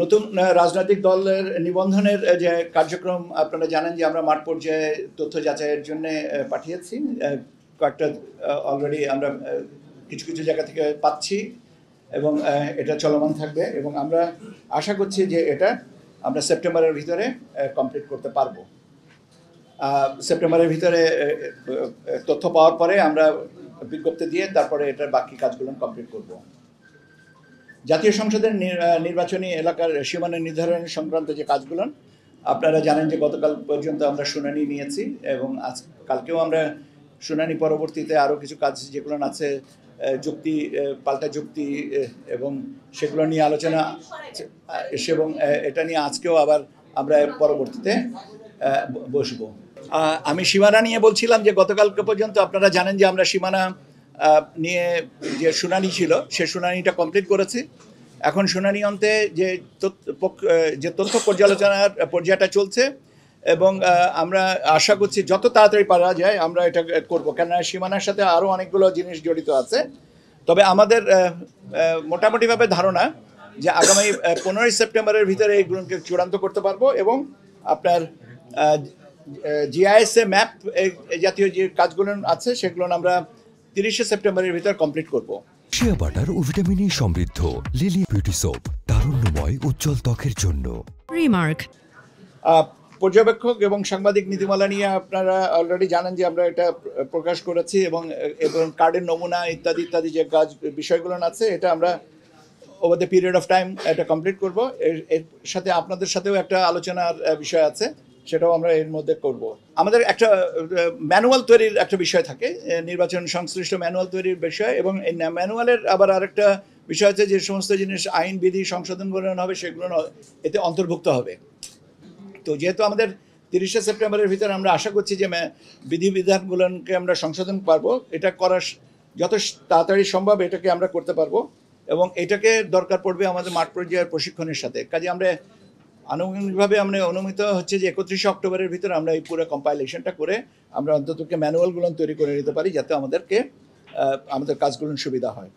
নতুন রাজনৈতিক দলের নিবন্ধনের যে কার্যক্রম আপনারা জানেন যে আমরা মাঠ পর্যায়ে তথ্য যাচাইয়ের জন্য পাঠিয়েছি। কয়েকটা অলরেডি আমরা কিছু কিছু জায়গা থেকে পাচ্ছি এবং এটা চলমান থাকবে এবং আমরা আশা করছি যে এটা আমরা সেপ্টেম্বরের ভিতরে কমপ্লিট করতে পারবো। সেপ্টেম্বরের ভিতরে তথ্য পাওয়ার পরে আমরা বিজ্ঞপ্তি দিয়ে তারপরে এটার বাকি কাজগুলো কমপ্লিট করব। জাতীয় সংসদের নির্বাচনী এলাকার সীমানা নির্ধারণ সংক্রান্ত যে কাজগুলো আপনারা জানেন যে গতকাল পর্যন্ত আমরা শুনানি নিয়েছি এবং কালকেও আমরা শুনানি পরবর্তীতে আরও কিছু কাজ যেগুলো আছে যুক্তি পাল্টা যুক্তি এবং সেগুলো নিয়ে আলোচনা এবং এটা নিয়ে আজকেও আবার আমরা পরবর্তীতে বসবো। আমি সীমানা নিয়ে বলছিলাম যে গতকালকে পর্যন্ত আপনারা জানেন যে আমরা সীমানা নিয়ে যে শুনানি ছিল সে শুনানিটা কমপ্লিট করেছি। এখন শুনানি অন্তে যে তথ্য পর্যালোচনার পর্যায়টা চলছে এবং আমরা আশা করছি যত তাড়াতাড়ি পারা যায় আমরা এটা করব, কেননা সীমানার সাথে আরও অনেকগুলো জিনিস জড়িত আছে। তবে আমাদের মোটামুটিভাবে ধারণা যে আগামী 15ই সেপ্টেম্বরের ভিতরে এইগুলোকে চূড়ান্ত করতে পারবো এবং আপনার জিআইএসএ ম্যাপ জাতীয় যে কাজগুলো আছে সেগুলো আমরা 30শে সেপ্টেম্বরের ভিতর কমপ্লিট করব। শিয়া বাটার ও ভিটামিন সমৃদ্ধ লিলি বিউটি সোপ, তারুণ্যময় উজ্জ্বল ত্বকের জন্য। রিমার্ক পর্যবেক্ষক এবং সাংবাদিক নীতিমালা নিয়ে আপনারা অলরেডি জানেন যে আমরা এটা প্রকাশ করেছি এবং কার্ডের নমুনা ইত্যাদি ইত্যাদি যে কাজ বিষয়গুলো আছে এটা আমরা over the period of time এটা কমপ্লিট করব। এর সাথে আপনাদের সাথেও একটা আলোচনার বিষয় আছে, সেটাও আমরা এর মধ্যে করব। আমাদের একটা ম্যানুয়াল তৈরির একটা বিষয় থাকে, নির্বাচন সংশ্লিষ্ট ম্যানুয়াল তৈরির বিষয়, এবং এই ম্যানুয়ালের আবার আরেকটা বিষয় আছে যে সমস্ত জিনিস আইন বিধি সংশোধন করানো হবে সেগুলো এতে অন্তর্ভুক্ত হবে। তো যেহেতু আমাদের 30শে সেপ্টেম্বরের ভিতরে আমরা আশা করছি যে বিধিবিধানগুলোকে আমরা সংশোধন পারবো, এটা করার যত তাড়াতাড়ি সম্ভব এটাকে আমরা করতে পারবো এবং এটাকে দরকার পড়বে আমাদের মাঠ পর্যায়ের প্রশিক্ষণের সাথে। কাজে আমরা আনুষ্ঠানিকভাবে আমরা অনুমিত হচ্ছে যে 31শে অক্টোবরের ভিতরে আমরা এই পুরো কম্পাইলেশনটা করে আমরা অন্তত ম্যানুয়ালগুলো তৈরি করে নিতে পারি যাতে আমাদের কাজগুলো সুবিধা হয়।